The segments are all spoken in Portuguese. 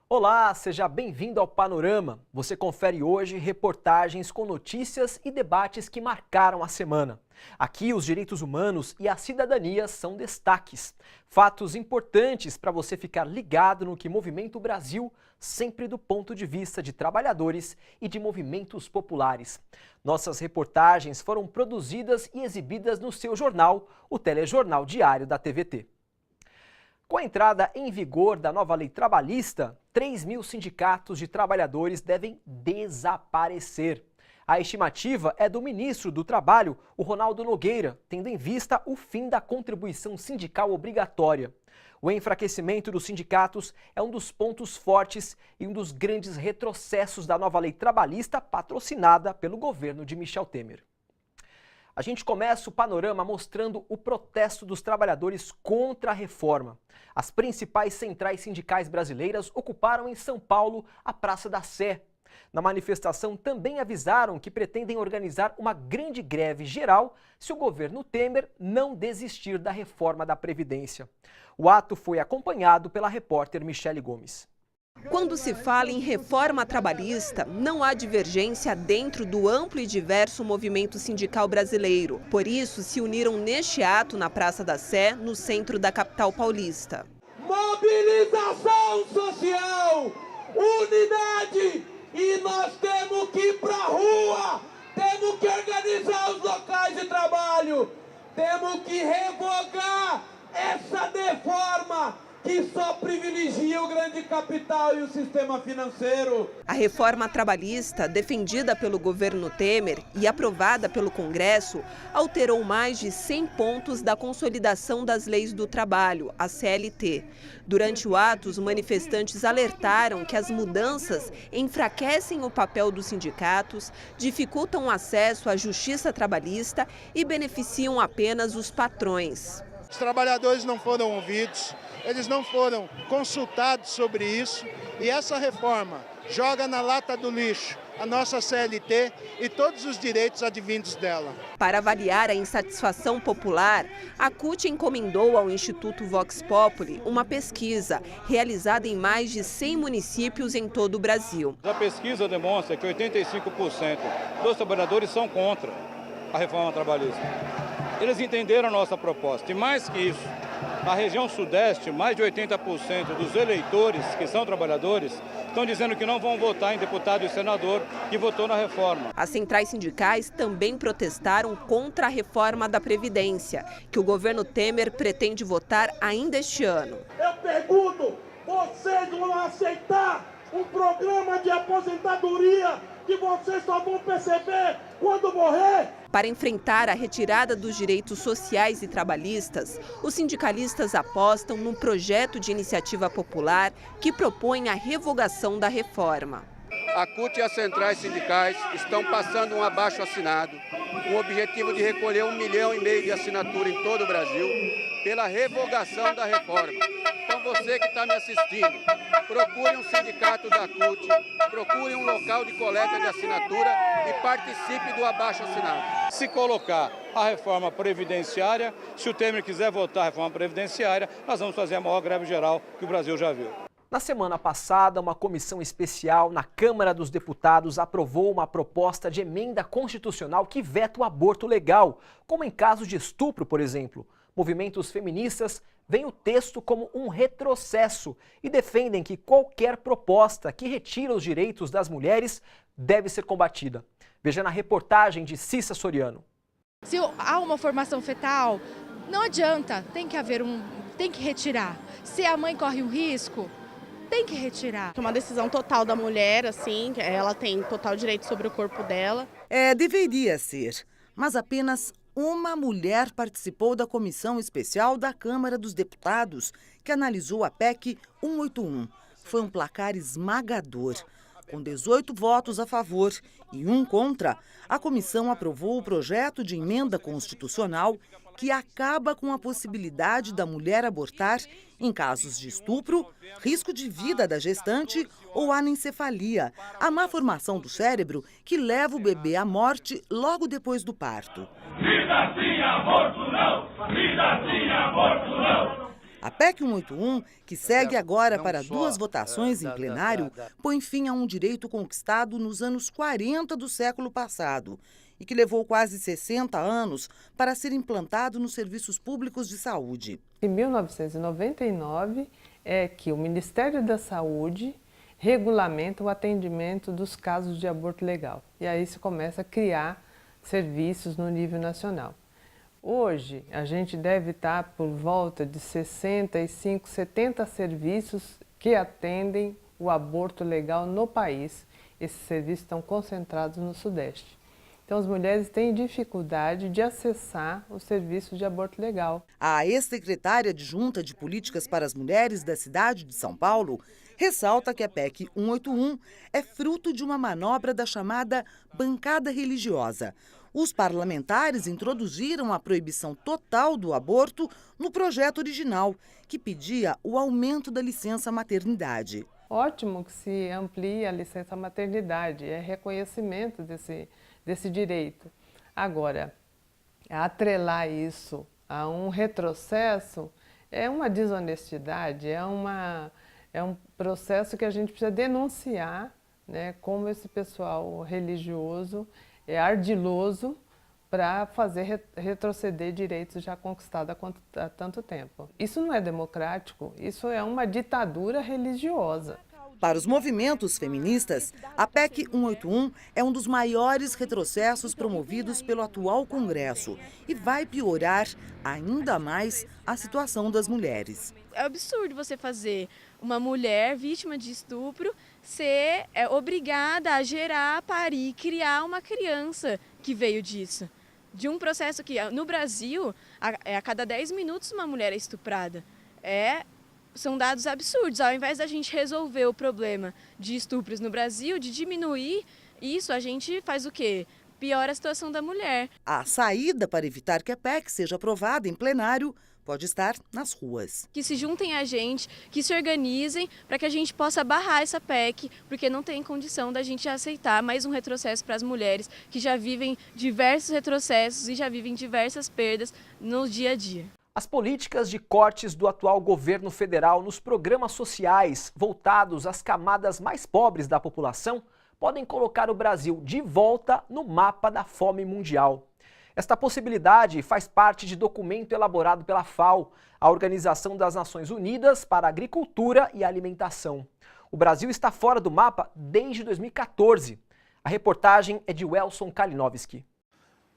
Olá, seja bem-vindo ao Panorama. Você confere hoje reportagens com notícias e debates que marcaram a semana. Aqui, os direitos humanos e a cidadania são destaques. Fatos importantes para você ficar ligado no que movimenta o Brasil, sempre do ponto de vista de trabalhadores e de movimentos populares. Nossas reportagens foram produzidas e exibidas no seu jornal, o Telejornal Diário da TVT. Com a entrada em vigor da nova lei trabalhista, 3.000 sindicatos de trabalhadores devem desaparecer. A estimativa é do ministro do Trabalho, o Ronaldo Nogueira, tendo em vista o fim da contribuição sindical obrigatória. O enfraquecimento dos sindicatos é um dos pontos fortes e um dos grandes retrocessos da nova lei trabalhista patrocinada pelo governo de Michel Temer. A gente começa o panorama mostrando o protesto dos trabalhadores contra a reforma. As principais centrais sindicais brasileiras ocuparam em São Paulo a Praça da Sé. Na manifestação também avisaram que pretendem organizar uma grande greve geral se o governo Temer não desistir da reforma da Previdência. O ato foi acompanhado pela repórter Michele Gomes. Quando se fala em reforma trabalhista, não há divergência dentro do amplo e diverso movimento sindical brasileiro. Por isso, se uniram neste ato na Praça da Sé, no centro da capital paulista. Mobilização social, unidade, e nós temos que ir para a rua, temos que organizar os locais de trabalho, temos que revogar essa reforma que só privilegia o grande capital e o sistema financeiro. A reforma trabalhista, defendida pelo governo Temer e aprovada pelo Congresso, alterou mais de 100 pontos da Consolidação das Leis do Trabalho, a CLT. Durante o ato, os manifestantes alertaram que as mudanças enfraquecem o papel dos sindicatos, dificultam o acesso à justiça trabalhista e beneficiam apenas os patrões. Os trabalhadores não foram ouvidos, eles não foram consultados sobre isso e essa reforma joga na lata do lixo a nossa CLT e todos os direitos advindos dela. Para avaliar a insatisfação popular, a CUT encomendou ao Instituto Vox Populi uma pesquisa realizada em mais de 100 municípios em todo o Brasil. A pesquisa demonstra que 85% dos trabalhadores são contra a reforma trabalhista. Eles entenderam a nossa proposta e mais que isso, na região sudeste, mais de 80% dos eleitores que são trabalhadores estão dizendo que não vão votar em deputado e senador que votou na reforma. As centrais sindicais também protestaram contra a reforma da Previdência, que o governo Temer pretende votar ainda este ano. Eu pergunto, vocês vão aceitar um programa de aposentadoria que vocês só vão perceber quando morrer? Para enfrentar a retirada dos direitos sociais e trabalhistas, os sindicalistas apostam num projeto de iniciativa popular que propõe a revogação da reforma. A CUT e as centrais sindicais estão passando um abaixo-assinado, com o objetivo de recolher 1,5 milhão de assinaturas em todo o Brasil pela revogação da reforma. Então você que está me assistindo, procure um sindicato da CUT, procure um local de coleta de assinatura e participe do abaixo-assinado. Se colocar a reforma previdenciária, se o Temer quiser votar a reforma previdenciária, nós vamos fazer a maior greve geral que o Brasil já viu. Na semana passada, uma comissão especial na Câmara dos Deputados aprovou uma proposta de emenda constitucional que veta o aborto legal, como em casos de estupro, por exemplo. Movimentos feministas veem o texto como um retrocesso e defendem que qualquer proposta que retira os direitos das mulheres deve ser combatida. Veja na reportagem de Cissa Soriano. Se há uma formação fetal, não adianta, tem que retirar. Se a mãe corre um risco, tem que retirar. É uma decisão total da mulher, assim, ela tem total direito sobre o corpo dela. Deveria ser, mas apenas uma mulher participou da comissão especial da Câmara dos Deputados, que analisou a PEC 181. Foi um placar esmagador. Com 18 votos a favor e 1 contra, a comissão aprovou o projeto de emenda constitucional que acaba com a possibilidade da mulher abortar em casos de estupro, risco de vida da gestante ou anencefalia, a má formação do cérebro que leva o bebê à morte logo depois do parto. Vida sim, aborto não! Vida sim, aborto não! A PEC 181, que segue agora para 2 votações em plenário, põe fim a um direito conquistado nos anos 40 do século passado e que levou quase 60 anos para ser implantado nos serviços públicos de saúde. Em 1999 é que o Ministério da Saúde regulamenta o atendimento dos casos de aborto legal. E aí se começa a criar serviços no nível nacional. Hoje, a gente deve estar por volta de 65, 70 serviços que atendem o aborto legal no país. Esses serviços estão concentrados no Sudeste. Então, as mulheres têm dificuldade de acessar os serviços de aborto legal. A ex-secretária adjunta de Políticas para as Mulheres da cidade de São Paulo ressalta que a PEC 181 é fruto de uma manobra da chamada bancada religiosa. Os parlamentares introduziram a proibição total do aborto no projeto original, que pedia o aumento da licença maternidade. Ótimo que se amplie a licença maternidade, é reconhecimento desse direito. Agora, atrelar isso a um retrocesso é uma desonestidade, é um processo que a gente precisa denunciar, né, como esse pessoal religioso é ardiloso para fazer retroceder direitos já conquistados há tanto tempo. Isso não é democrático, isso é uma ditadura religiosa. Para os movimentos feministas, a PEC 181 é um dos maiores retrocessos promovidos pelo atual Congresso e vai piorar ainda mais a situação das mulheres. É absurdo você fazer uma mulher vítima de estupro ser obrigada a gerar, parir, criar uma criança que veio disso. De um processo que, no Brasil, a cada 10 minutos uma mulher é estuprada. São dados absurdos. Ao invés da gente resolver o problema de estupros no Brasil, de diminuir isso, a gente faz o quê? Piora a situação da mulher. A saída para evitar que a PEC seja aprovada em plenário pode estar nas ruas. Que se juntem a gente, que se organizem para que a gente possa barrar essa PEC, porque não tem condição da gente aceitar mais um retrocesso para as mulheres que já vivem diversos retrocessos e já vivem diversas perdas no dia a dia. As políticas de cortes do atual governo federal nos programas sociais voltados às camadas mais pobres da população podem colocar o Brasil de volta no mapa da fome mundial. Esta possibilidade faz parte de documento elaborado pela FAO, a Organização das Nações Unidas para a Agricultura e Alimentação. O Brasil está fora do mapa desde 2014. A reportagem é de Welson Kalinowski.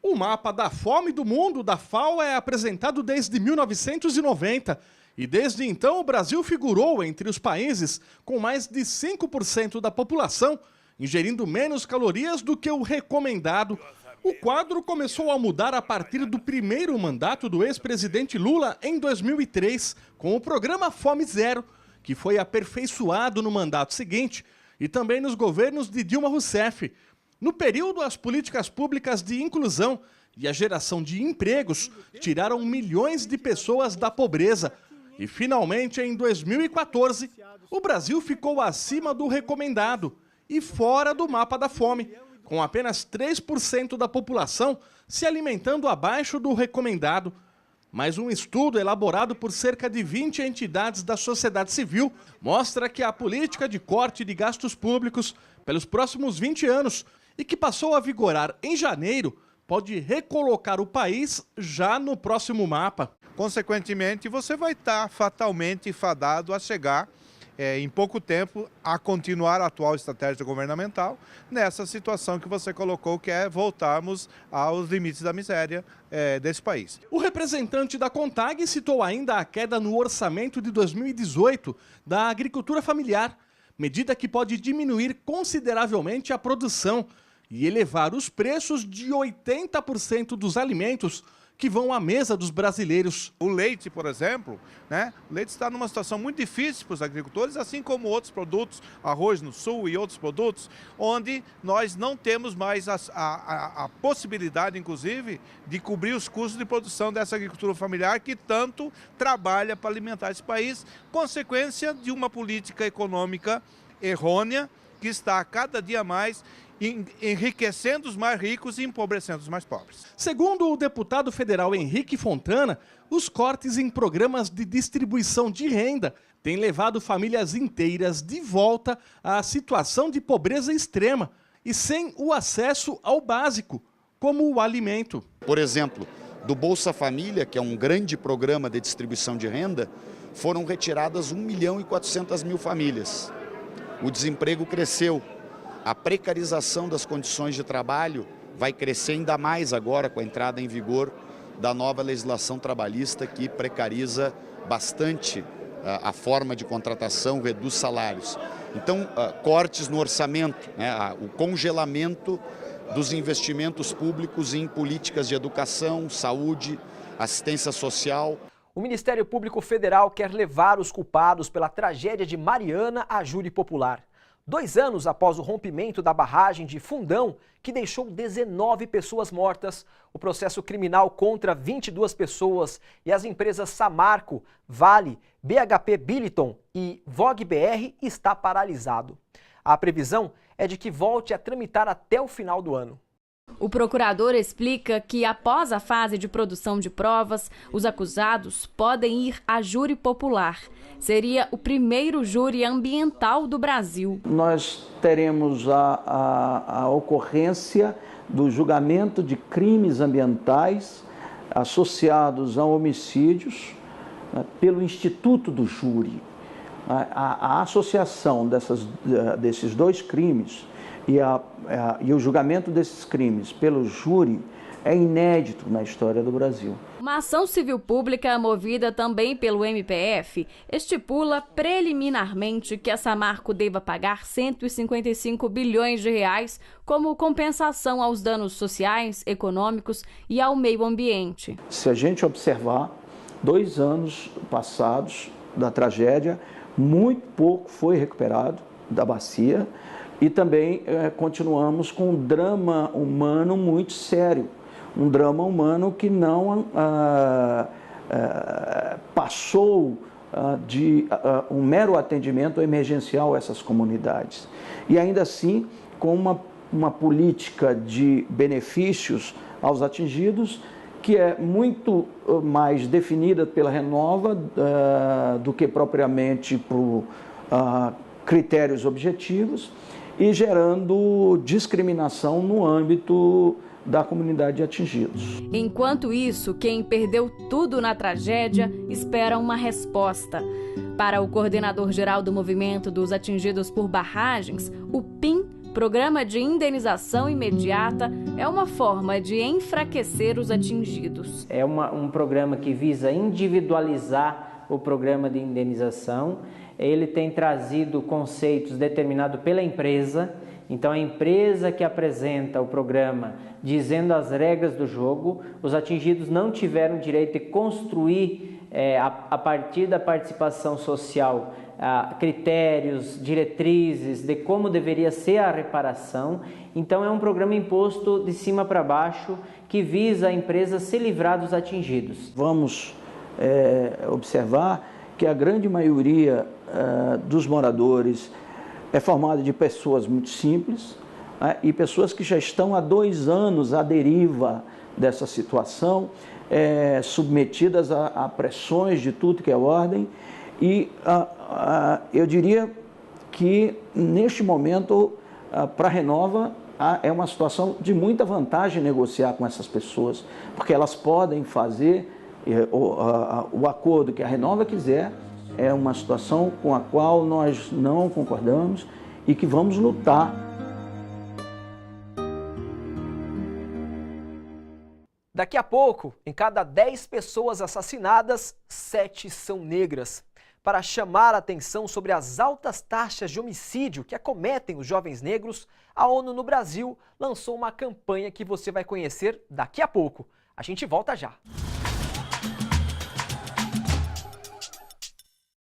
O mapa da fome do mundo da FAO é apresentado desde 1990 e desde então o Brasil figurou entre os países com mais de 5% da população ingerindo menos calorias do que o recomendado. O quadro começou a mudar a partir do primeiro mandato do ex-presidente Lula em 2003, com o programa Fome Zero, que foi aperfeiçoado no mandato seguinte e também nos governos de Dilma Rousseff. No período, as políticas públicas de inclusão e a geração de empregos tiraram milhões de pessoas da pobreza. E, finalmente, em 2014, o Brasil ficou acima do recomendado e fora do mapa da fome, com apenas 3% da população se alimentando abaixo do recomendado. Mas um estudo elaborado por cerca de 20 entidades da sociedade civil mostra que a política de corte de gastos públicos pelos próximos 20 anos e que passou a vigorar em janeiro pode recolocar o país já no próximo mapa. Consequentemente, você vai estar fatalmente fadado a chegar em pouco tempo a continuar a atual estratégia governamental nessa situação que você colocou, que é voltarmos aos limites da miséria desse país. O representante da CONTAG citou ainda a queda no orçamento de 2018 da agricultura familiar, medida que pode diminuir consideravelmente a produção e elevar os preços de 80% dos alimentos que vão à mesa dos brasileiros. O leite, por exemplo, né? O leite está numa situação muito difícil para os agricultores, assim como outros produtos, arroz no sul e outros produtos, onde nós não temos mais a possibilidade, inclusive, de cobrir os custos de produção dessa agricultura familiar que tanto trabalha para alimentar esse país, consequência de uma política econômica errônea que está a cada dia mais enriquecendo os mais ricos e empobrecendo os mais pobres. Segundo o deputado federal Henrique Fontana, os cortes em programas de distribuição de renda têm levado famílias inteiras de volta à situação de pobreza extrema e sem o acesso ao básico, como o alimento. Por exemplo, do Bolsa Família, que é um grande programa de distribuição de renda, foram retiradas 1.400.000 famílias. O desemprego cresceu. A precarização das condições de trabalho vai crescer ainda mais agora com a entrada em vigor da nova legislação trabalhista que precariza bastante a forma de contratação, reduz salários. Então, cortes no orçamento, né, o congelamento dos investimentos públicos em políticas de educação, saúde, assistência social. O Ministério Público Federal quer levar os culpados pela tragédia de Mariana à júri popular. 2 anos após o rompimento da barragem de Fundão, que deixou 19 pessoas mortas, o processo criminal contra 22 pessoas e as empresas Samarco, Vale, BHP Billiton e Vogue BR está paralisado. A previsão é de que volte a tramitar até o final do ano. O procurador explica que, após a fase de produção de provas, os acusados podem ir a júri popular. Seria o primeiro júri ambiental do Brasil. Nós teremos a ocorrência do julgamento de crimes ambientais associados a homicídios, né, pelo Instituto do Júri. A associação desses 2 crimes e o julgamento desses crimes pelo júri é inédito na história do Brasil. Uma ação civil pública movida também pelo MPF estipula preliminarmente que a Samarco deva pagar 155 bilhões de reais como compensação aos danos sociais, econômicos e ao meio ambiente. Se a gente observar 2 anos passados da tragédia, muito pouco foi recuperado da bacia e também continuamos com um drama humano muito sério. Um drama humano que não passou de um mero atendimento emergencial a essas comunidades. E ainda assim, com uma política de benefícios aos atingidos, que é muito mais definida pela Renova do que propriamente por critérios objetivos e gerando discriminação no âmbito da comunidade de atingidos. Enquanto isso, quem perdeu tudo na tragédia espera uma resposta. Para o coordenador-geral do Movimento dos Atingidos por Barragens, o PIN, Programa de Indenização Imediata, é uma forma de enfraquecer os atingidos. É um programa que visa individualizar o programa de indenização. Ele tem trazido conceitos determinados pela empresa. Então, a empresa que apresenta o programa dizendo as regras do jogo, os atingidos não tiveram direito de construir, a partir da participação social, critérios, diretrizes de como deveria ser a reparação. Então, é um programa imposto de cima para baixo que visa a empresa se livrar dos atingidos. Vamos observar que a grande maioria dos moradores é formada de pessoas muito simples, né, e pessoas que já estão há 2 anos à deriva dessa situação, submetidas a pressões de tudo que é ordem. E eu diria que, neste momento, para a Renova, é uma situação de muita vantagem negociar com essas pessoas, porque elas podem fazer o acordo que a Renova quiser. É uma situação com a qual nós não concordamos e que vamos lutar. Daqui a pouco, em cada 10 pessoas assassinadas, 7 são negras. Para chamar a atenção sobre as altas taxas de homicídio que acometem os jovens negros, a ONU no Brasil lançou uma campanha que você vai conhecer daqui a pouco. A gente volta já.